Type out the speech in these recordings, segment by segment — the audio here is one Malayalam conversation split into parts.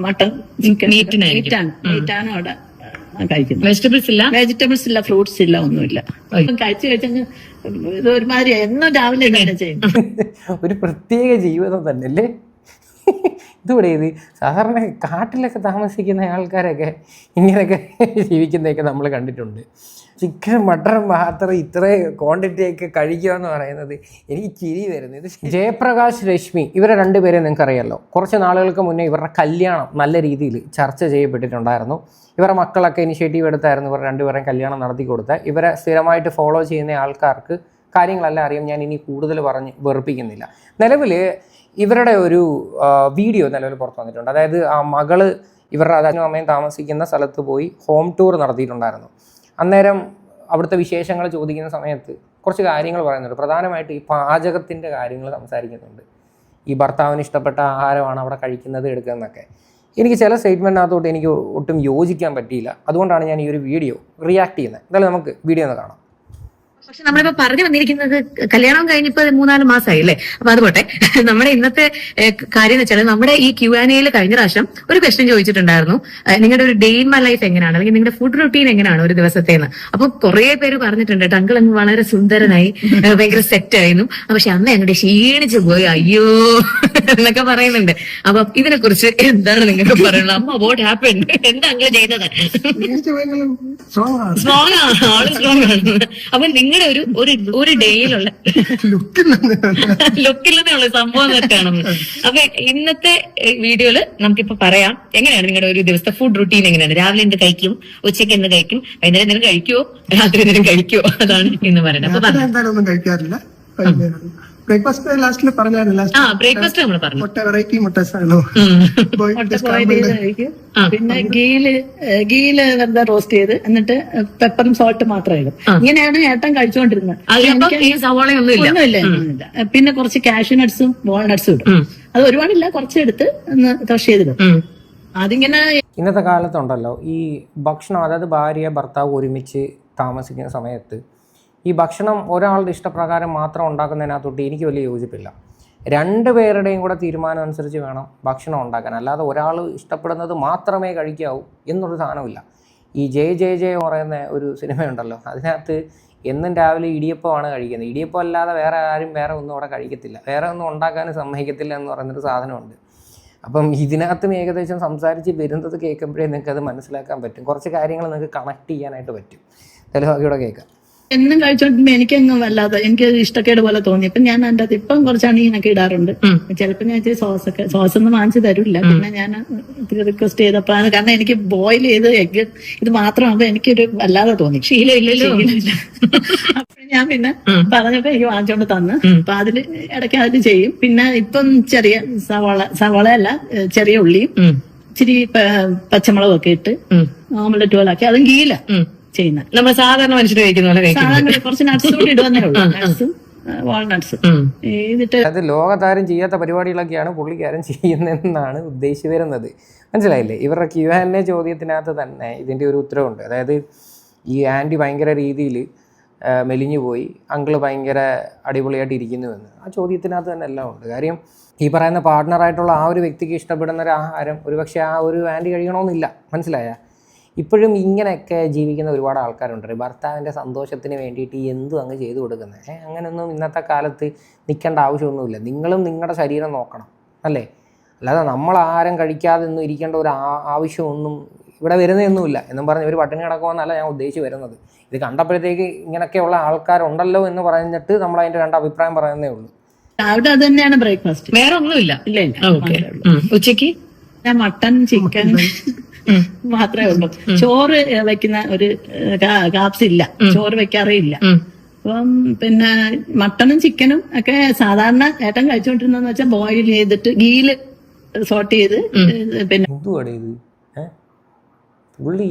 മട്ടൺ, ചിക്കൻ, മീറ്റാണ് അവിടെ കഴിക്കുന്നത്. വെജിറ്റബിൾസ് ഇല്ല, ഫ്രൂട്ട്സ് ഇല്ല, ഒന്നുമില്ല. കഴിച്ചു കഴിച്ചങ്ങ് ഇത് ഒരുമാതിരി എന്നും രാവിലെ തന്നെ ചെയ്യും. ഒരു പ്രത്യേക ജീവിതം തന്നെ അല്ലേ ഇതുകൂടെ. ഇത് സാധാരണ കാട്ടിലൊക്കെ താമസിക്കുന്ന ആൾക്കാരൊക്കെ ഇങ്ങനെയൊക്കെ ജീവിക്കുന്നതൊക്കെ നമ്മൾ കണ്ടിട്ടുണ്ട്. ചിക്കൻ മട്ടൺ മാത്രം ഇത്ര ക്വാണ്ടിറ്റി ഒക്കെ കഴിക്കുക എന്ന് പറയുന്നത് എനിക്ക് ചിരി വരുന്നത്. ഇത് ജയപ്രകാശ്, രശ്മി, ഇവരെ രണ്ടുപേരെ നിങ്ങൾക്ക് അറിയാമല്ലോ. കുറച്ച് നാളുകൾക്ക് മുന്നേ ഇവരുടെ കല്യാണം നല്ല രീതിയിൽ ചർച്ച ചെയ്യപ്പെട്ടിട്ടുണ്ടായിരുന്നു. ഇവരുടെ മക്കളൊക്കെ ഇനിഷ്യേറ്റീവ് എടുത്തായിരുന്നു ഇവർ രണ്ടുപേരെയും കല്യാണം നടത്തി കൊടുത്ത്. ഇവരെ സ്ഥിരമായിട്ട് ഫോളോ ചെയ്യുന്ന ആൾക്കാർക്ക് കാര്യങ്ങളെല്ലാം അറിയാം. ഞാൻ ഇനി കൂടുതൽ പറഞ്ഞ് വെറുപ്പിക്കുന്നില്ല. നിലവിൽ ഇവരുടെ ഒരു വീഡിയോ നിലവിൽ പുറത്തു വന്നിട്ടുണ്ട്. അതായത് ആ മകള് ഇവരുടെ അച്ഛനും അമ്മയും താമസിക്കുന്ന സ്ഥലത്ത് പോയി ഹോം ടൂർ നടത്തിയിട്ടുണ്ടായിരുന്നു. അന്നേരം അവിടുത്തെ വിശേഷങ്ങൾ ചോദിക്കുന്ന സമയത്ത് കുറച്ച് കാര്യങ്ങൾ പറയുന്നുണ്ട്. പ്രധാനമായിട്ട് ഈ പാചകത്തിൻ്റെ കാര്യങ്ങൾ സംസാരിക്കുന്നുണ്ട്. ഈ ഭർത്താവിന് ഇഷ്ടപ്പെട്ട ആഹാരമാണ് അവിടെ കഴിക്കുന്നത്, എടുക്കുന്നതൊക്കെ. എനിക്ക് ചില സ്റ്റേറ്റ്മെൻറ്റിനകത്തോട്ട് എനിക്ക് ഒട്ടും യോജിക്കാൻ പറ്റിയില്ല. അതുകൊണ്ടാണ് ഞാൻ ഈ ഒരു വീഡിയോ റിയാക്ട് ചെയ്യുന്നത്. എന്തായാലും നമുക്ക് വീഡിയോ ഒന്ന് കാണാം. പക്ഷെ നമ്മളിപ്പോ പറഞ്ഞു വന്നിരിക്കുന്നത് കല്യാണം കഴിഞ്ഞിപ്പോ 3-4 മാസമായി അല്ലേ. അപ്പൊ അതുപോട്ടെ, നമ്മുടെ ഇന്നത്തെ കാര്യം എന്ന് വെച്ചാൽ നമ്മുടെ ഈ Q&Aയിൽ കഴിഞ്ഞ പ്രാവശ്യം ഒരു ക്വസ്റ്റ്യൻ ചോദിച്ചിട്ടുണ്ടായിരുന്നു, നിങ്ങളുടെ ഒരു ഡേ ഇൻ മൈ ലൈഫ് എങ്ങനെയാണ്, അല്ലെങ്കിൽ നിങ്ങളുടെ ഫുഡ് റുട്ടീൻ എങ്ങനെയാണ് ഒരു ദിവസത്തേന്ന്. അപ്പൊ കുറെ പേര് പറഞ്ഞിട്ടുണ്ട് ടങ്കിൾ അങ്ങ് വളരെ സുന്ദരനായി, ഭയങ്കര സെറ്റ് ആയിരുന്നു, പക്ഷെ അന്ന് ഞങ്ങളുടെ ക്ഷീണിച്ചു പോയി, അയ്യോ എന്നൊക്കെ പറയുന്നുണ്ട്. അപ്പൊ ഇതിനെ കുറിച്ച് എന്താണ് നിങ്ങൾക്ക് പറയുന്നത്? അമ്മ വാട്ട് ഹാപ്പൻ, എന്താ അങ്ങനെ ചെയ്തത്? സ്ട്രോങ് ആണ്, ആള് സ്ട്രോങ് ആണ്. അപ്പൊ നിങ്ങളുടെ ഒരു ഡേയിലുള്ള ലുക്കില്ലെന്നുള്ള സംഭവം തെറ്റാണെന്ന്. അപ്പൊ ഇന്നത്തെ വീഡിയോയില് നമുക്കിപ്പോ പറയാം എങ്ങനെയാണ് നിങ്ങളുടെ ഒരു ദിവസത്തെ ഫുഡ് റുട്ടീൻ എങ്ങനെയാണ്. രാവിലെ എന്ത് കഴിക്കും, ഉച്ചയ്ക്ക് എന്ത് കഴിക്കും, വൈകുന്നേരം എന്തെങ്കിലും കഴിക്കുവോ, രാത്രി എന്തെങ്കിലും കഴിക്കുവോ, അതാണ് ഇന്ന് പറയുന്നത്. അപ്പൊ എന്തായാലും കഴിക്കാറില്ല. ബ്രേക്ക്ഫാസ്റ്റ് ലാസ്റ്റില് പറഞ്ഞായിരുന്നു. ബ്രേക്ക്ഫാസ്റ്റ് നമ്മൾ പറഞ്ഞു മുട്ട വെറൈറ്റി മുട്ടസാണോ, പിന്നെ ഗീല് വെറുതെ റോസ്റ്റ് ചെയ്ത് എന്നിട്ട് പെപ്പറും സോൾട്ട് മാത്രം ഇടും. ഇങ്ങനെയാണ് ഏട്ടൻ കഴിച്ചുകൊണ്ടിരുന്നത്. ഒന്നുമില്ല. പിന്നെ കുറച്ച് കാഷ്യൂ നട്ട്സും വാൾനട്ട്സും ഇടും. അത് ഒരുപാടില്ല, കുറച്ചെടുത്ത് ഒന്ന് ക്രഷ് ചെയ്തിടും. അതിങ്ങനെ ഇന്നത്തെ കാലത്തുണ്ടല്ലോ ഈ ഭക്ഷണം, അതായത് ഭാര്യ ഭർത്താവ് ഒരുമിച്ച് താമസിക്കുന്ന സമയത്ത് ഈ ഭക്ഷണം ഒരാളുടെ ഇഷ്ടപ്രകാരം മാത്രം ഉണ്ടാക്കുന്നതിനകത്തൊട്ട് എനിക്ക് വലിയ യോജിപ്പില്ല. രണ്ടുപേരുടെയും കൂടെ തീരുമാനം അനുസരിച്ച് വേണം ഭക്ഷണം ഉണ്ടാക്കാൻ. അല്ലാതെ ഒരാൾ ഇഷ്ടപ്പെടുന്നത് മാത്രമേ കഴിക്കാവൂ എന്നൊരു സാധനമില്ല. ഈ ജയ പറയുന്ന ഒരു സിനിമയുണ്ടല്ലോ, അതിനകത്ത് എന്നും രാവിലെ ഇടിയപ്പമാണ് കഴിക്കുന്നത്. ഇടിയപ്പം അല്ലാതെ വേറെ ആരും വേറെ ഒന്നും അവിടെ കഴിക്കത്തില്ല, വേറെ ഒന്നും ഉണ്ടാക്കാനും സമ്മതിക്കത്തില്ല എന്ന് പറയുന്നൊരു സാധനമുണ്ട്. അപ്പം ഇതിനകത്തും ഏകദേശം സംസാരിച്ച് വരുന്നത് കേൾക്കുമ്പോഴേ നിങ്ങൾക്ക് അത് മനസ്സിലാക്കാൻ പറ്റും. കുറച്ച് കാര്യങ്ങൾ നിങ്ങൾക്ക് കണക്ട് ചെയ്യാനായിട്ട് പറ്റും. ചിലവാക്കിയുടെ കേൾക്കാം. എന്നും കഴിച്ചോണ്ടിരുമ്പോ എനിക്കങ്ങ് വല്ലാതെ എനിക്ക് ഇഷ്ടക്കേട് പോലെ തോന്നി. അപ്പൊ ഞാൻ അതിന്റെ അത് ഇപ്പം കുറച്ചാണ് ഇതിനൊക്കെ ഇടാറുണ്ട്. ചിലപ്പോ ഞാൻ ഇച്ചിരി സോസൊന്നും വാങ്ങിച്ചു തരില്ല. പിന്നെ ഞാൻ റിക്വസ്റ്റ് ചെയ്തപ്പോ, കാരണം എനിക്ക് ബോയിൽ ചെയ്ത് എഗ് ഇത് മാത്രമാകുമ്പോ എനിക്കൊരു വല്ലാതെ തോന്നി, ശീലമില്ലല്ലോ. അപ്പൊ ഞാൻ പിന്നെ പറഞ്ഞപ്പോ എനിക്ക് വാങ്ങിച്ചോണ്ട് തന്ന്. അപ്പൊ അതില് ഇടയ്ക്ക് അതില് ചെയ്യും. പിന്നെ ഇപ്പം ചെറിയ സവാളയല്ല, ചെറിയ ഉള്ളിയും ഇച്ചിരി പച്ചമുളകും ഒക്കെ ഇട്ട് ഓംലെറ്റ് പോലെ ആക്കി അതും ഗീല ചെയ്യുന്നത്. നമ്മൾ സാധാരണ മനുഷ്യർ കഴിക്കുന്ന പോലെ സാധാരണ കുറച്ച് നട്ട്സ് കൂടി ഇടുവന്നേ ഉള്ളൂ. നട്ട്സും വാൾനട്ട്സും ഇതിട്ട് അത് ലോകത്താരും ചെയ്യാത്ത പരിപാടികളൊക്കെയാണ് പുള്ളിക്കാരൻ ചെയ്യുന്നതെന്നാണ് ഉദ്ദേശിച്ച് വരുന്നത്. മനസ്സിലായില്ലേ? ഇവരുടെ Q&A ചോദ്യത്തിനകത്ത് തന്നെ ഇതിൻ്റെ ഒരു ഉത്തരവുണ്ട്. അതായത് ഈ ആൻറ്റി ഭയങ്കര രീതിയിൽ മെലിഞ്ഞു പോയി, അങ്കിള് ഭയങ്കര അടിപൊളിയായിട്ട് ഇരിക്കുന്നുവെന്ന് ആ ചോദ്യത്തിനകത്ത് തന്നെ എല്ലാം ഉണ്ട്. കാര്യം ഈ പറയുന്ന പാർട്ട്ണറായിട്ടുള്ള ആ ഒരു വ്യക്തിക്ക് ഇഷ്ടപ്പെടുന്ന ഒരു ആഹാരം ഒരുപക്ഷെ ആ ഒരു ആൻറ്റി കഴിക്കണമെന്നില്ല. മനസ്സിലായ? ഇപ്പോഴും ഇങ്ങനെയൊക്കെ ജീവിക്കുന്ന ഒരുപാട് ആൾക്കാരുണ്ട്. ഭർത്താവിൻ്റെ സന്തോഷത്തിന് വേണ്ടിയിട്ട് എന്തും അങ്ങ് ചെയ്തു കൊടുക്കുന്നത്. അങ്ങനെയൊന്നും ഇന്നത്തെ കാലത്ത് നിൽക്കേണ്ട ആവശ്യമൊന്നുമില്ല. നിങ്ങളും നിങ്ങളുടെ ശരീരം നോക്കണം, അല്ലേ? അല്ലാതെ നമ്മൾ ആഹാരം കഴിക്കാതെ ഒന്നും ഇരിക്കേണ്ട ഒരു ആവശ്യമൊന്നും ഇവിടെ വരുന്നതൊന്നുമില്ല. എന്നും പറഞ്ഞ് ഒരു പട്ടിണി കിടക്കുമെന്നല്ല ഞാൻ ഉദ്ദേശിച്ച് വരുന്നത്. ഇത് കണ്ടപ്പോഴത്തേക്ക് ഇങ്ങനെയൊക്കെയുള്ള ആൾക്കാരുണ്ടല്ലോ എന്ന് പറഞ്ഞിട്ട് നമ്മൾ അതിൻ്റെ രണ്ട് അഭിപ്രായം പറയുന്നേ ഉള്ളൂ. അവിടെ അത് തന്നെയാണ് ബ്രേക്ക്ഫാസ്റ്റ്, വേറെ ഒന്നുമില്ല. ഉച്ചക്ക് മട്ടൺ, ചിക്കൻ മാത്രമേ ഉള്ളൂ. ചോറ് വെക്കുന്ന ഒരു കാപ്സ് ഇല്ല, ചോറ് വെക്കാറേ ഇല്ല. അപ്പം പിന്നെ മട്ടണും ചിക്കനും ഒക്കെ സാധാരണ ഏട്ടൻ കഴിച്ചോണ്ടിരുന്നെന്ന് വെച്ചാൽ ബോയിൽ ചെയ്തിട്ട് ഗീല് സോട്ട് ചെയ്ത് പിന്നെ പുള്ളി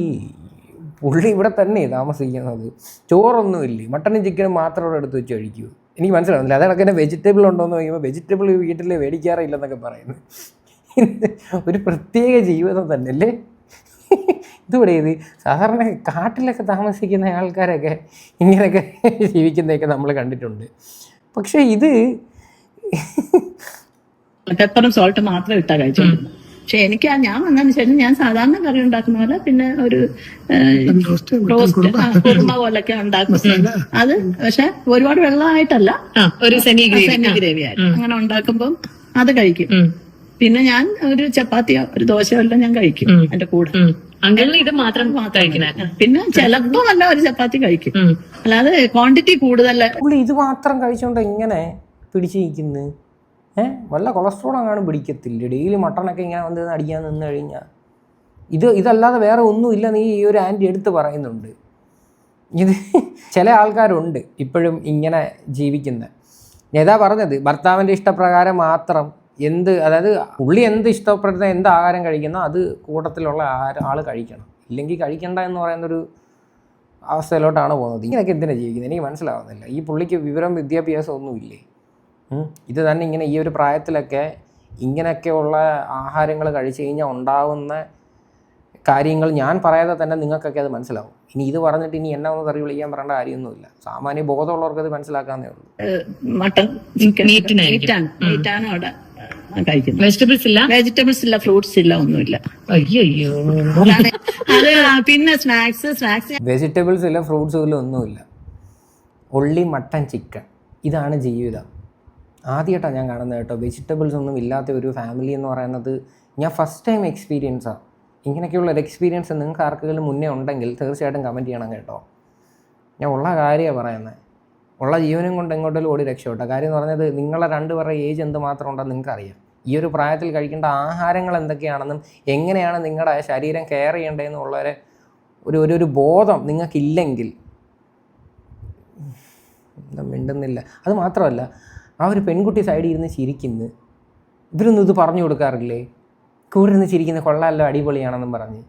ഇവിടെ തന്നെ താമസിക്കുന്നത്. ചോറൊന്നുമില്ലേ, മട്ടനും ചിക്കനും മാത്രം ഇവിടെ എടുത്ത് വെച്ച് കഴിക്കൂ. എനിക്ക് മനസ്സിലാവുന്നില്ല. അതേക്കണക്ക് തന്നെ വെജിറ്റബിൾ ഉണ്ടോയെന്ന് ചോദിക്കുമ്പോൾ വെജിറ്റബിൾ വീട്ടിൽ മേടിക്കാറില്ലെന്നൊക്കെ പറയുന്നത് ഒരു പ്രത്യേക ജീവിതം തന്നെ അല്ലേ ഇതുകൂടെ. ഇത് സാധാരണ കാട്ടിലൊക്കെ താമസിക്കുന്ന ആൾക്കാരൊക്കെ ഇങ്ങനെയൊക്കെ ജീവിക്കുന്നതൊക്കെ നമ്മൾ കണ്ടിട്ടുണ്ട്. പക്ഷെ ഇത് പെപ്പറും സോൾട്ട് മാത്രം ഇട്ടാ കഴിച്ചോണ്ടിരുന്നത്. പക്ഷെ എനിക്ക് ഞാൻ വന്നതിന് ശേഷം ഞാൻ സാധാരണ കറി ഉണ്ടാക്കുന്ന പോലെ പിന്നെ ഒരു റോസ്റ്റ് റോസ്റ്റ് കുറുമ പോലൊക്കെ ഉണ്ടാക്കും. അത് പക്ഷെ ഒരുപാട് വെള്ളമായിട്ടല്ല, ഒരു സെമി ഗ്രേവി ആയിട്ട് അങ്ങനെ ഉണ്ടാക്കുമ്പം അത് കഴിക്കും. പിന്നെ ഞാൻ ഒരു ചപ്പാത്തിയോ ഒരു ദോശയോ എല്ലാം ഞാൻ കഴിക്കും എന്റെ കൂടെ. അങ്കിളിന് ഇത് മാത്രം കഴിക്കണ. പിന്നെ ചിലപ്പോ വല്ല ഒരു ചപ്പാത്തി കഴിക്കും, അല്ലാതെ ക്വാണ്ടിറ്റി കൂടുതൽ. പുള്ളി ഇത് മാത്രം കഴിച്ചുകൊണ്ട് എങ്ങനെ പിടിച്ചിരിക്കുന്നു? വല്ല കൊളസ്ട്രോൾ അങ്ങാനും പിടിക്കത്തില്ല? ഡെയിലി മട്ടണൊക്കെ ഇങ്ങനെ വന്ന് അടിക്കാൻ നിന്ന് കഴിഞ്ഞാൽ ഇതല്ലാതെ വേറെ ഒന്നുമില്ല. നീ ഈ ഒരു ആൻറ്റി എടുത്ത് പറയുന്നുണ്ട്. ഇത് ചില ആൾക്കാരുണ്ട് ഇപ്പോഴും ഇങ്ങനെ ജീവിക്കുന്നത്. ഏതാ പറഞ്ഞത്, ഭർത്താവിൻ്റെ ഇഷ്ടപ്രകാരം മാത്രം അതായത് പുള്ളി എന്ത് ഇഷ്ടപ്പെടുന്ന എന്ത് ആഹാരം കഴിക്കുന്നോ അത് കൂട്ടത്തിലുള്ള ആൾ കഴിക്കണം, ഇല്ലെങ്കിൽ കഴിക്കണ്ട എന്ന് പറയുന്നൊരു അവസ്ഥയിലോട്ടാണ് പോകുന്നത്. ഇങ്ങനെയൊക്കെ എന്തിനാണ് ജീവിക്കുന്നത് എനിക്ക് മനസ്സിലാവുന്നില്ല. ഈ പുള്ളിക്ക് വിവരം വിദ്യാഭ്യാസം ഒന്നുമില്ലേ? ഇത് തന്നെ ഇങ്ങനെ ഈ ഒരു പ്രായത്തിലൊക്കെ ഇങ്ങനെയൊക്കെയുള്ള ആഹാരങ്ങൾ കഴിച്ചു കഴിഞ്ഞാൽ ഉണ്ടാവുന്ന കാര്യങ്ങൾ ഞാൻ പറയാതെ തന്നെ നിങ്ങൾക്കൊക്കെ അത് മനസ്സിലാവും. ഇനി ഇത് പറഞ്ഞിട്ട് ഇനി എന്നെ ഒന്ന് തെറി വിളിക്കാൻ പറയേണ്ട കാര്യമൊന്നുമില്ല. സാമാന്യ ബോധമുള്ളവർക്ക് അത് മനസ്സിലാക്കാന്നേ ഉള്ളൂ. മട്ടൺ മീറ്റാണ് അവിടെ കഴിക്കുന്നത്. വെജിറ്റബിൾസ് ഇല്ല, ഫ്രൂട്ട്സ് ഇല്ല, ഒന്നുമില്ല. അയ്യോ അത് പിന്നെ സ്നാക്സ് വെജിറ്റബിൾസ് ഇല്ല, ഫ്രൂട്ട്സും ഇല്ല, ഒന്നുമില്ല. ഒള്ളി മട്ടൺ ചിക്കൻ, ഇതാണ് ജീവിതം. ആദ്യമായിട്ടാണ് ഞാൻ കാണുന്നത് കേട്ടോ വെജിറ്റബിൾസ് ഒന്നും ഇല്ലാത്ത ഒരു ഫാമിലി എന്ന് പറയുന്നത്. ഞാൻ ഫസ്റ്റ് ടൈം എക്സ്പീരിയൻസാണ്. ഇങ്ങനെയൊക്കെയുള്ള ഒരു എക്സ്പീരിയൻസ് നിങ്ങൾക്ക് ആർക്കെങ്കിലും മുന്നേ ഉണ്ടെങ്കിൽ തീർച്ചയായിട്ടും കമൻറ്റ് ചെയ്യണം കേട്ടോ. ഞാൻ ഉള്ള കാര്യമാണ് പറയുന്നത്. ഉള്ള ജീവനും കൊണ്ട് എങ്ങോട്ടെങ്കിലും ഓടി രക്ഷപ്പെട്ട കാര്യം എന്ന് പറഞ്ഞത്, നിങ്ങളെ രണ്ടുപേരുടെ ഏജ് എന്ത് മാത്രം ഉണ്ടെന്ന് നിങ്ങൾക്കറിയാം. ഈ ഒരു പ്രായത്തിൽ കഴിക്കേണ്ട ആഹാരങ്ങൾ എന്തൊക്കെയാണെന്നും എങ്ങനെയാണ് നിങ്ങളുടെ ശരീരം കെയർ ചെയ്യേണ്ടതെന്നുള്ളൊരു ഒരു ബോധം നിങ്ങൾക്കില്ലെങ്കിൽ മിണ്ടുന്നില്ല. അത് മാത്രമല്ല, ആ ഒരു പെൺകുട്ടി സൈഡിൽ ഇരുന്ന് ചിരിക്കുന്നു. ഇവരൊന്നും ഇത് പറഞ്ഞു കൊടുക്കാറില്ലേ? കൂടെ ഇരുന്ന് ചിരിക്കുന്ന കൊള്ളാമല്ലോ, അടിപൊളിയാണെന്നും പറഞ്ഞ്.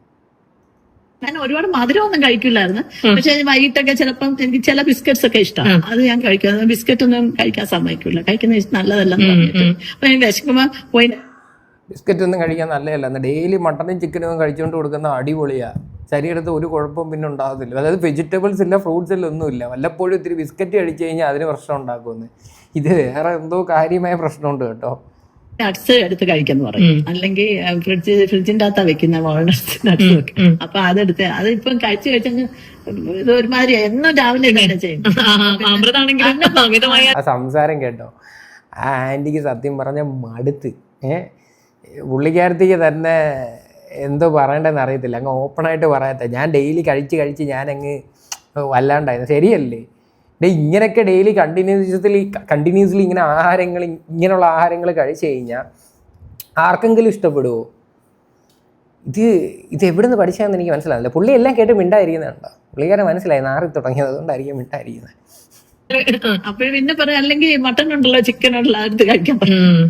ഞാൻ ഒരുപാട് മധുരമൊന്നും കഴിക്കില്ലായിരുന്നു. പക്ഷെ വൈകിട്ടൊക്കെ ചിലപ്പം എനിക്ക് ചില ബിസ്ക്കറ്റ്സ് ഒക്കെ ഇഷ്ടമാണ്, അത് ഞാൻ കഴിക്കും. ബിസ്ക്കറ്റ് ഒന്നും കഴിക്കാൻ സമ്മതിക്കില്ല, കഴിക്കുന്ന നല്ലതല്ലെന്ന് പറഞ്ഞിട്ട്. അപ്പൊ ഞാൻ വിശക്കുമ്പോ പോയി ബിസ്ക്കറ്റ് ഒന്നും കഴിക്കാൻ നല്ലതല്ല. എന്നാൽ ഡെയിലി മട്ടനും ചിക്കനും കഴിച്ചുകൊണ്ട് കൊടുക്കുന്ന അടിപൊളിയാണ്. ശരീരത്തിൽ ഒരു കുഴപ്പവും പിന്നെ ഉണ്ടാകത്തില്ല. അതായത് വെജിറ്റബിൾസ് ഇല്ല, ഫ്രൂട്ട്സ് ഇല്ല, ഒന്നുമില്ല. വല്ലപ്പോഴും ഇത്തിരി ബിസ്ക്കറ്റ് കഴിച്ചു കഴിഞ്ഞാൽ അതിന് പ്രശ്നം ഉണ്ടാക്കുമെന്ന്. ഇത് വേറെ എന്തോ കാര്യമായ പ്രശ്നമുണ്ട് കേട്ടോ. നട്ട്സ് എടുത്ത് കഴിക്കാന്ന് പറയും, അല്ലെങ്കിൽ ഫ്രിഡ്ജിന്റെ അകത്താ വെക്കുന്ന വാൾനട്ട്സ് നട്ട്സ് വെക്കും. അപ്പൊ അതെടുത്ത് അതിപ്പം കഴിച്ചു കഴിച്ചങ്ങ് ഇത് ഒരുമാതിരി എന്നും രാവിലെ ഇങ്ങനെ ചെയ്യും. ആ സംസാരം കേട്ടോ, ആ ആൻറ്റിക്ക് സത്യം പറഞ്ഞ മടുത്ത്. പുള്ളിക്കാരത്തേക്ക് തന്നെ എന്തോ പറയണ്ടെന്ന് അറിയത്തില്ല, അങ്ങ് ഓപ്പണായിട്ട് പറയാത്ത. ഞാൻ ഡെയിലി കഴിച്ച് ഞാനങ്ങ് വല്ലാണ്ടായിരുന്നു. ശരിയല്ലേ? ഇങ്ങനെയൊക്കെ ഡെയിലി കണ്ടിന്യൂസ്ലി ഇങ്ങനെയുള്ള ആഹാരങ്ങൾ കഴിച്ചു കഴിഞ്ഞാൽ ആർക്കെങ്കിലും ഇഷ്ടപ്പെടുമോ? ഇത് എവിടെ നിന്ന് പഠിച്ചാന്ന് എനിക്ക് മനസ്സിലാവില്ല. പുള്ളി എല്ലാം കേട്ട് മിണ്ടായിരിക്കുന്നുണ്ടോ? പുള്ളിക്കാരൻ മനസ്സിലായി നാറി തുടങ്ങിയത്, അതുകൊണ്ടായിരിക്കും മിണ്ടായിരിക്കുന്നത്. അപ്പൊ പിന്നെ പറയാം, അല്ലെങ്കിൽ മട്ടൺ ഉണ്ടല്ലോ, ചിക്കൻ ഉണ്ടല്ലോ, അടുത്ത് കഴിക്കാൻ പറ്റും.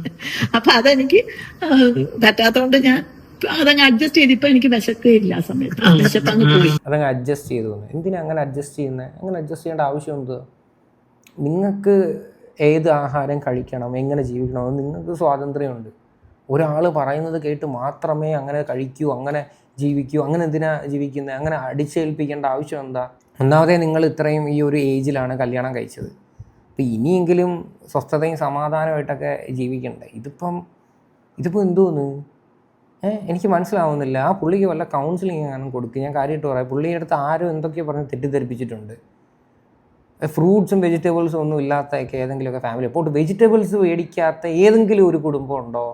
അപ്പൊ അതെനിക്ക് പറ്റാത്തോണ്ട് ഞാൻ അതങ്ങ് അഡ്ജസ്റ്റ് ചെയ്ത്. ഇപ്പൊ എനിക്ക് വിശക്കില്ല ആ സമയത്ത്, വിശപ്പങ്ങ് പോയി. അതങ്ങ് അഡ്ജസ്റ്റ് ചെയ്തു. എന്തിനാ അങ്ങനെ അഡ്ജസ്റ്റ് ചെയ്യുന്നത്? അങ്ങനെ അഡ്ജസ്റ്റ് ചെയ്യേണ്ട ആവശ്യം എന്ത്? നിങ്ങൾക്ക് ഏത് ആഹാരം കഴിക്കണം, എങ്ങനെ ജീവിക്കണം, നിങ്ങൾക്ക് സ്വാതന്ത്ര്യമുണ്ട്. ഒരാൾ പറയുന്നത് കേട്ട് മാത്രമേ അങ്ങനെ കഴിക്കൂ, അങ്ങനെ ജീവിക്കൂ. അങ്ങനെ എന്തിനാ ജീവിക്കുന്നത്? അങ്ങനെ അടിച്ചേൽപ്പിക്കേണ്ട ആവശ്യം എന്താ? ഒന്നാമതേ നിങ്ങൾ ഇത്രയും ഈ ഒരു ഏജിലാണ് കല്യാണം കഴിച്ചത്. അപ്പോൾ ഇനിയെങ്കിലും സ്വസ്ഥതയും സമാധാനമായിട്ടൊക്കെ ജീവിക്കണ്ടേ? ഇതിപ്പം എന്തോന്ന് എനിക്ക് മനസ്സിലാവുന്നില്ല. ആ പുള്ളിക്ക് വല്ല കൗൺസിലിംഗ് എങ്ങാനും കൊടുക്കുക. ഞാൻ കാര്യമായിട്ട് പറയാം, പുള്ളിയുടെ അടുത്ത് ആരും എന്തൊക്കെയോ പറഞ്ഞ് തെറ്റിദ്ധരിപ്പിച്ചിട്ടുണ്ട്. ഫ്രൂട്ട്സും വെജിറ്റബിൾസും ഒന്നും ഇല്ലാത്തതൊക്കെ ഏതെങ്കിലുമൊക്കെ ഫാമിലി. അപ്പോൾ വെജിറ്റബിൾസ് മേടിക്കാത്ത ഏതെങ്കിലും ഒരു കുടുംബം ഉണ്ടോ?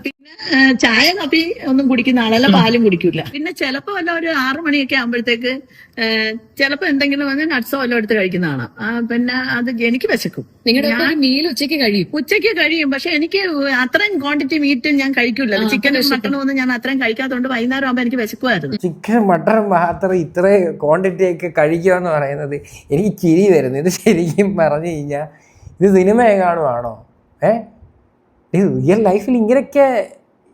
പിന്നെ ചായ കാപ്പി ഒന്നും കുടിക്കുന്ന ആളല്ല, പാലും കുടിക്കൂല. പിന്നെ ചിലപ്പോ വല്ല ഒരു 6 മണിയൊക്കെ ആകുമ്പോഴത്തേക്ക് ചിലപ്പോ എന്തെങ്കിലും വന്ന് നട്ട്സോ വല്ലതും എടുത്ത് കഴിക്കുന്നതാണ്. പിന്നെ അത് എനിക്ക് വിശക്കും. നിങ്ങളുടെ മീൽ ഉച്ചയ്ക്ക് കഴിയും. പക്ഷെ എനിക്ക് അത്രയും ക്വാണ്ടിറ്റി മീറ്റ് ഞാൻ കഴിക്കൂല. ചിക്കനും മട്ടനും ഒന്നും ഞാൻ അത്രയും കഴിക്കാത്തതുകൊണ്ട് വൈകുന്നേരം ആകുമ്പോൾ എനിക്ക് വിശക്കുമായിരുന്നു. ചിക്കൻ മട്ടൺ മാത്രം ഇത്രയും ക്വാണ്ടിറ്റി ഒക്കെ കഴിക്കുക എന്ന് പറയുന്നത് എനിക്ക് ചിരി വരുന്നു. ഇത് ശരിക്കും പറഞ്ഞു കഴിഞ്ഞാൽ ഇത് സിനിമയെ കാണുവാണോ? റിയൽ ലൈഫിൽ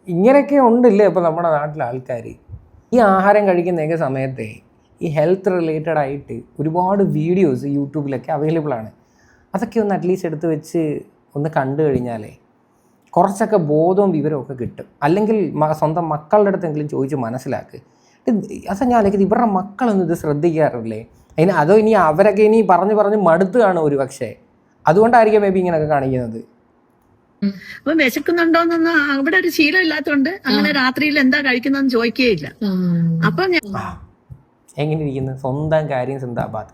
ഇങ്ങനെയൊക്കെ ഉണ്ടല്ലേ ഇപ്പോൾ നമ്മുടെ നാട്ടിലെ ആൾക്കാർ. ഈ ആഹാരം കഴിക്കുന്നതൊക്കെ സമയത്തെ ഈ ഹെൽത്ത് റിലേറ്റഡ് ആയിട്ട് ഒരുപാട് വീഡിയോസ് യൂട്യൂബിലൊക്കെ അവൈലബിൾ ആണ്. അതൊക്കെ ഒന്ന് അറ്റ്ലീസ്റ്റ് എടുത്ത് വെച്ച് ഒന്ന് കണ്ടു കഴിഞ്ഞാലേ കുറച്ചൊക്കെ ബോധവും വിവരമൊക്കെ കിട്ടും. അല്ലെങ്കിൽ സ്വന്തം മക്കളുടെ അടുത്തെങ്കിലും ചോദിച്ച് മനസ്സിലാക്ക്. അതാ ഞാൻ ആലോചിക്കുന്നത്, ഇവരുടെ മക്കളൊന്നും ഇത് ശ്രദ്ധിക്കാറില്ലേ? അതോ ഇനി അവരൊക്കെ ഇനി പറഞ്ഞ് മടുത്ത് കാണും ഒരു പക്ഷേ. അതുകൊണ്ടായിരിക്കും മേ ബി ഇങ്ങനെയൊക്കെ കാണിക്കുന്നത്. അപ്പൊ വിശക്കുന്നുണ്ടോന്നൊന്നും അവിടെ ഒരു ശീലം ഇല്ലാത്തതുകൊണ്ട് അങ്ങനെ രാത്രിയിൽ എന്താ കഴിക്കുന്നതെന്ന് ചോദിക്കുകയില്ല. അപ്പൊ ഞാൻ എങ്ങനെ ഇരിക്കുന്നു? സ്വന്തം കാര്യം സിന്ദാബാദ്.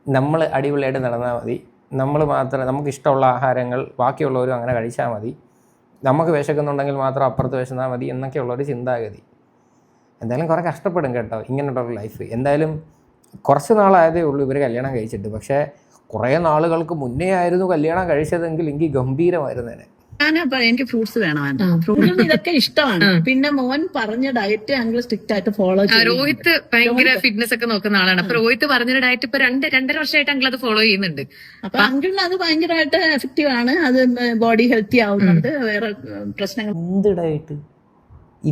നമ്മൾ അടിപൊളിയായിട്ട് നടന്നാൽ മതി. നമ്മൾ മാത്രം നമുക്ക് ഇഷ്ടമുള്ള ആഹാരങ്ങൾ ബാക്കിയുള്ളവരും അങ്ങനെ കഴിച്ചാൽ മതി. നമുക്ക് വിശക്കുന്നുണ്ടെങ്കിൽ മാത്രം അപ്പുറത്ത് വിശന്നാൽ മതി എന്നൊക്കെയുള്ളൊരു ചിന്താഗതി. എന്തായാലും കുറേ കഷ്ടപ്പെടും കേട്ടോ ഇങ്ങനെയുള്ളൊരു ലൈഫ്. എന്തായാലും കുറച്ച് നാളായതേ ഉള്ളൂ ഇവർ കല്യാണം കഴിച്ചിട്ട്. പക്ഷേ കുറേ നാളുകൾക്ക് മുന്നേ ആയിരുന്നു കല്യാണം കഴിച്ചതെങ്കിൽ എനിക്ക് ഗംഭീരമായിരുന്നേനെ. എനിക്ക് ഫ്രൂട്ട്സ് വേണം. ഫ്രൂട്ട്സ് ഇതൊക്കെ ഇഷ്ടമാണ്. പിന്നെ മോൻ പറഞ്ഞ ഡയറ്റ് ഞങ്ങൾ സ്ട്രിക്റ്റ് ആയിട്ട് ഫോളോ ചെയ്യും. രോഹിത് ഭയങ്കര ഫിറ്റ്നസ് ഒക്കെ നോക്കുന്ന ആളാണ്. അപ്പൊ രോഹിത് പറഞ്ഞൊരു ഡയറ്റ് ഇപ്പൊ 2-2.5 വർഷമായിട്ട് അങ്കിൾ അത് ഫോളോ ചെയ്യുന്നുണ്ട്. അപ്പൊ അങ്കിളിന് അത് ഭയങ്കരമായിട്ട് എഫക്റ്റീവ് ആണ്. അത് ബോഡി ഹെൽത്തി ആവുന്നുണ്ട്. വേറെ പ്രശ്നങ്ങൾ. എന്ത് ഡയറ്റ്?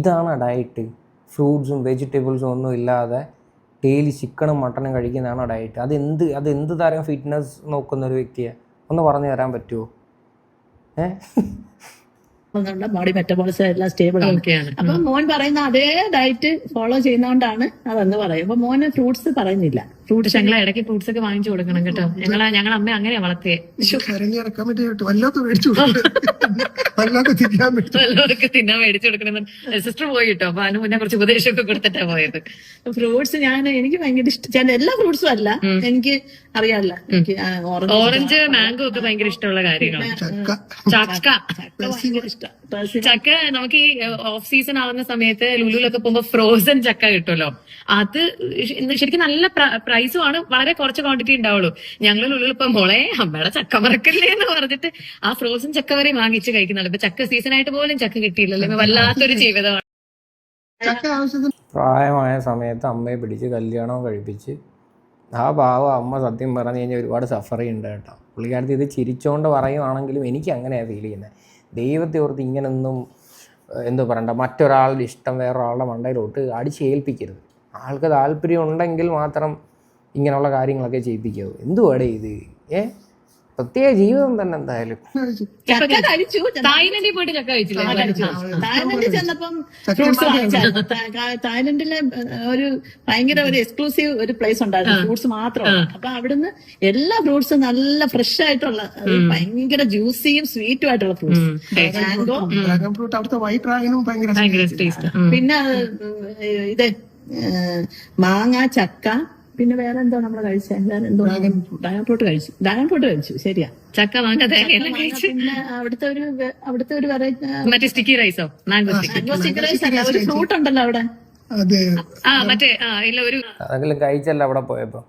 ഇതാണ് ഡയറ്റ്? ഫ്രൂട്ട്സും വെജിറ്റബിൾസും ഒന്നും ഇല്ലാതെ ഡെയിലി ചിക്കനും മട്ടനും കഴിക്കുന്നതാണോ ഡയറ്റ്? അതെന്ത് തരം ഫിറ്റ്നസ് നോക്കുന്ന ഒരു വ്യക്തിയെ ഒന്ന് പറഞ്ഞു തരാൻ പറ്റുമോ? ബോഡി മെറ്റബോളിസം എല്ലാം സ്റ്റേബിൾ ആണ്. അപ്പൊ മോൻ പറയുന്ന അതേ ഡയറ്റ് ഫോളോ ചെയ്യുന്നോണ്ടാണ് അതെന്ന് പറയും. അപ്പൊ മോന് ഫ്രൂട്ട്സ് പറയുന്നില്ല. ഫ്രൂട്ട്സ് ഞങ്ങൾ ഇടയ്ക്ക് ഫ്രൂട്ട്സ് ഒക്കെ വാങ്ങിച്ചു കൊടുക്കണം കേട്ടോ. ഞങ്ങൾ അമ്മ അങ്ങനെയാ വളർത്തിയേ. കരഞ്ഞിറക്കാൻ വേണ്ടി വല്ലാത്ത മേടിച്ചു വല്ലവർക്ക് തിന്നാൻ മേടിച്ചു കൊടുക്കണം. സിസ്റ്റർ പോയി കിട്ടോ. അപ്പൊ അതിന് മുന്നേ കുറച്ച് ഉപദേശമൊക്കെ കൊടുത്തിട്ടാ പോയത്. ഫ്രൂട്ട്സ് എനിക്ക് ഭയങ്കര ഇഷ്ടം. എല്ലാ ഫ്രൂട്ട്സും അല്ല, എനിക്ക് അറിയാമല്ല. എനിക്ക് ഓറഞ്ച് മാംഗോ ഒക്കെ ഭയങ്കര ഇഷ്ടമുള്ള കാര്യങ്ങളാണ്. ചക്ക ഭയങ്കര ഇഷ്ടം. ചക്ക നമുക്ക് ഈ ഓഫ് സീസൺ ആവുന്ന സമയത്ത് ലുലുലൊക്കെ പോകുമ്പോ ഫ്രോസൺ ചക്ക കിട്ടുമല്ലോ. അത് ശരിക്കും നല്ല പ്രൈസും ആണ്. വളരെ കുറച്ച് ക്വാണ്ടിറ്റി ഉണ്ടാവുള്ളൂ. ഞങ്ങൾ ലുലുവിൽ ഇപ്പൊ മോളെ അമ്മയുടെ ചക്ക മറക്കല്ലേ എന്ന് പറഞ്ഞിട്ട് ആ ഫ്രോസൺ ചക്ക വരെ വാങ്ങിച്ച് കഴിക്കുന്നുണ്ട്. ഇപ്പൊ ചക്ക സീസൺ ആയിട്ട് പോലും ചക്ക കിട്ടിയില്ലല്ലോ. വല്ലാത്തൊരു ജീവിതമാണ്. പ്രായമായ സമയത്ത് അമ്മയെ പിടിച്ച് കല്യാണം കഴിപ്പിച്ച് ആ പാവം അമ്മ സത്യം പറഞ്ഞു കഴിഞ്ഞാൽ ഒരുപാട് സഫർ ചെയ്യുന്നുണ്ട് കേട്ടോ. പുള്ളിക്കാരത്തി ഇത് ചിരിച്ചുകൊണ്ട് പറയുവാണെങ്കിലും എനിക്ക് അങ്ങനെയാണ് ഫീൽ ചെയ്യുന്നത്. ദൈവത്തെ ഓർത്ത് ഇങ്ങനൊന്നും എന്തോ പറയണ്ട, മറ്റൊരാളുടെ ഇഷ്ടം വേറൊരാളുടെ മണ്ടയിലോട്ട് അടിച്ചേൽപ്പിക്കരുത്. ആൾക്ക് താല്പര്യം ഉണ്ടെങ്കിൽ മാത്രം ഇങ്ങനെയുള്ള കാര്യങ്ങളൊക്കെ ചെയ്യിപ്പിക്കാവൂ. എന്തുവാടേ ഇത്? പ്രത്യേക ജീവിതം തന്നെ. എന്തായാലും ചക്ക കഴിച്ചു. തായ്ലൻഡിൽ പോയിട്ട് ചക്ക കഴിച്ചില്ല. തായ്ലൻഡിൽ ചെന്നപ്പം ഫ്രൂട്ട്സ് വാങ്ങിച്ചായിരുന്നു. തായ്ലൻഡിലെ ഒരു ഭയങ്കര ഒരു എക്സ്ക്ലൂസീവ് ഒരു പ്ലേസ് ഉണ്ടായിരുന്നു, ഫ്രൂട്ട്സ് മാത്രമാണ്. അപ്പൊ അവിടുന്ന് എല്ലാ ഫ്രൂട്ട്സും നല്ല ഫ്രഷ് ആയിട്ടുള്ള ഭയങ്കര ജ്യൂസിയും സ്വീറ്റും ആയിട്ടുള്ള ഫ്രൂട്ട്സ്. മാംഗോ, ഡ്രാഗൺ ഫ്രൂട്ട്, അവിടുത്തെ വൈറ്റ് ഡ്രാഗനും ഭയങ്കര ടേസ്റ്റ്. പിന്നെ ഇത് മാങ്ങ, ചക്ക, പിന്നെ വേറെ എന്തോ നമ്മള് കഴിച്ചത്? ഡ്രാഗൺ ഫ്രൂട്ട് കഴിച്ചു. ശരിയാ. ചക്ക മാങ്ങ തേങ്ങ കഴിച്ചു. പിന്നെ അവിടുത്തെ ഒരു വെറൈറ്റി മറ്റേ സ്റ്റിക്കി റൈസോ? മാംഗോ സ്റ്റിക്കി റൈസ് അല്ല, ഒരു ഫ്രൂട്ട് ഉണ്ടല്ലോ അവിടെ. മറ്റേ ഇല്ല ഒരു അതെങ്കിലും കഴിച്ചല്ല അവിടെ പോയപ്പോ.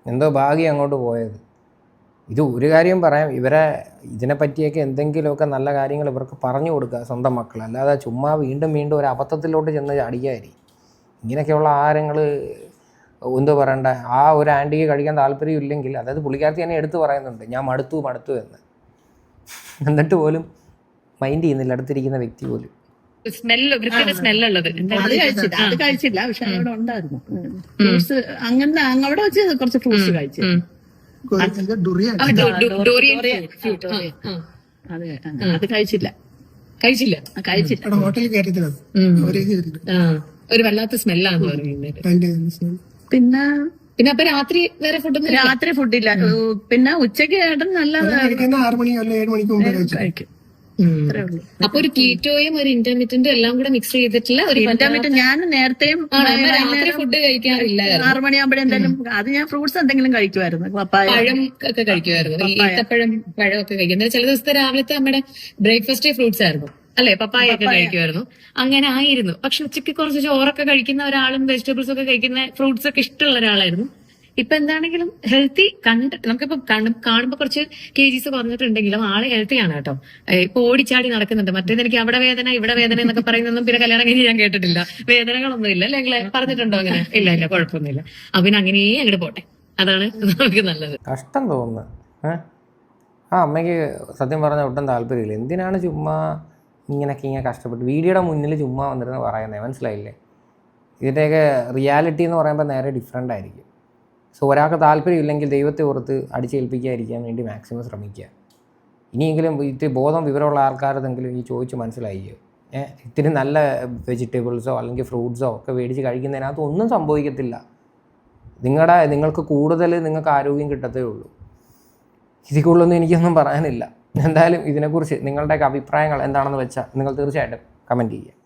എന്തോ ഭാഗ്യം അങ്ങോട്ട് പോയത്. ഇത് ഒരു കാര്യം പറയാം, ഇവരെ ഇതിനെ പറ്റിയൊക്കെ എന്തെങ്കിലുമൊക്കെ നല്ല കാര്യങ്ങൾ ഇവർക്ക് പറഞ്ഞു കൊടുക്കുക സ്വന്തം മക്കൾ. അല്ലാതെ ചുമ്മാ വീണ്ടും വീണ്ടും ഒരു അബദ്ധത്തിലോട്ട് ചെന്ന് അടിക്കാരി. ഇങ്ങനെയൊക്കെയുള്ള ആഹാരങ്ങൾ എന്തോ പറയണ്ട, ആ ഒരു ആൻറ്റിക്ക് കഴിക്കാൻ താല്പര്യം ഇല്ലെങ്കിൽ, അതായത് പുള്ളിക്കാരത്തി തന്നെ എടുത്ത് പറയുന്നുണ്ട് ഞാൻ മടുത്തു എന്ന്. എന്നിട്ട് പോലും മൈൻഡ് ചെയ്യുന്നില്ല അടുത്തിരിക്കുന്ന വ്യക്തി പോലും. സ്മെല്ലുള്ളത് അത് കഴിച്ചില്ല. പക്ഷെ അവിടെ ഉണ്ടായിരുന്നു ഫ്രൂട്ട്സ്. അങ്ങനെ അവിടെ വെച്ച് കുറച്ച് ഫ്രൂട്ട്സ് കഴിച്ചു. അത് കഴിച്ചില്ല. ഹോട്ടലിൽ കയറിയിട്ടില്ല. ഒരു വല്ലാത്ത സ്മെല്ലാന്ന് പറയുന്നത്. പിന്നെ അപ്പൊ രാത്രി വേറെ ഫുഡില്ല. പിന്നെ ഉച്ചയ്ക്ക് ഏട്ടൻ നല്ല 6 മണി അല്ല 7 മണിക്ക് മുമ്പ് കഴിക്കും. അപ്പൊ ഒരു കീറ്റോയും ഒരു ഇന്റർമീഡിയറ്റും എല്ലാം കൂടെ മിക്സ് ചെയ്തിട്ടുള്ള ഒരു ഇന്റർമീഡിയറ്റ്. ഞാൻ നേരത്തെയും രാത്രി ഫുഡ് കഴിക്കാറില്ല. 6 മണിയാകുമ്പോഴേ എന്തായാലും അത് ഞാൻ ഫ്രൂട്ട്സ് എന്തെങ്കിലും കഴിക്കുമായിരുന്നു. പപ്പായ, പഴം ഒക്കെ കഴിക്കുമായിരുന്നു. ഈത്തപ്പഴം, പഴമൊക്കെ കഴിക്കും. ചില ദിവസത്തെ രാവിലത്തെ നമ്മുടെ ബ്രേക്ക്ഫാസ്റ്റ് ഫ്രൂട്ട്സ് ആയിരുന്നു അല്ലെ? പപ്പായ ഒക്കെ കഴിക്കുമായിരുന്നു. അങ്ങനെ ആയിരുന്നു. പക്ഷെ ഉച്ചയ്ക്ക് കുറച്ച് ചോറൊക്കെ കഴിക്കുന്ന ഒരാളും വെജിറ്റബിൾസ് ഒക്കെ കഴിക്കുന്ന ഫ്രൂട്ട്സ് ഒക്കെ ഇഷ്ടമുള്ള ഒരാളായിരുന്നു. ഇപ്പൊ എന്താണെങ്കിലും ഹെൽത്തി നമുക്കിപ്പോ കാണുമ്പോ കുറച്ച് kgs കുറഞ്ഞിട്ടുണ്ടെങ്കിലും ആള് ഹെൽത്തിയാണ് കേട്ടോ. ഇപ്പൊ ഓടിച്ചാടി നടക്കുന്നുണ്ട്. മറ്റേത് എനിക്ക് അവിടെ വേദന ഇവിടെ വേദന എന്നൊക്കെ പറയുന്നൊന്നും പിന്നെ കല്യാണം കഴിഞ്ഞ് ഞാൻ കേട്ടിട്ടില്ല. വേദനകളൊന്നും ഇല്ല അല്ലെ? പറഞ്ഞിട്ടുണ്ടോ അങ്ങനെ? ഇല്ല കുഴപ്പമൊന്നുമില്ല. പിന്നെ അങ്ങനെയേ അങ്ങോട്ട് പോട്ടെ, അതാണ് നമുക്ക് നല്ലത്. കഷ്ടം തോന്നുന്നു. ആ അമ്മയ്ക്ക് സത്യം പറഞ്ഞാൽ ഒട്ടും താല്പര്യമില്ല. എന്തിനാണ് ചുമ്മാ ഇങ്ങനെ കഷ്ടപ്പെട്ട് വീഡിയോയുടെ മുന്നിൽ ചുമ്മാ വന്നിരുന്ന് പറയുന്നത്? മനസ്സിലായില്ലേ? ഇതിൻ്റെയൊക്കെ റിയാലിറ്റി എന്ന് പറയുമ്പോൾ നേരെ ഡിഫറെൻ്റ് ആയിരിക്കും. സോ ഒരാൾക്ക് താല്പര്യമില്ലെങ്കിൽ ദൈവത്തെ ഓർത്ത് അടിച്ചേൽപ്പിക്കാതിരിക്കാൻ വേണ്ടി മാക്സിമം ശ്രമിക്കുക. ഇനിയെങ്കിലും ഇത്തിരി ബോധം വിവരമുള്ള ആൾക്കാരെന്തെങ്കിലും ഈ ചോദിച്ച് മനസ്സിലായിക്കോ. ഇത്തിരി നല്ല വെജിറ്റബിൾസോ അല്ലെങ്കിൽ ഫ്രൂട്ട്സോ ഒക്കെ മേടിച്ച് കഴിക്കുന്നതിനകത്ത് ഒന്നും സംഭവിക്കത്തില്ല. നിങ്ങൾക്ക് കൂടുതൽ നിങ്ങൾക്ക് ആരോഗ്യം കിട്ടത്തേ ഉള്ളൂ. ഇതിൽ കൂടുതലൊന്നും എനിക്കൊന്നും പറയാനില്ല. എന്തായാലും ഇതിനെക്കുറിച്ച് നിങ്ങളുടെയൊക്കെ അഭിപ്രായങ്ങൾ എന്താണെന്ന് വെച്ചാൽ നിങ്ങൾ തീർച്ചയായിട്ടും കമൻറ്റ് ചെയ്യുക.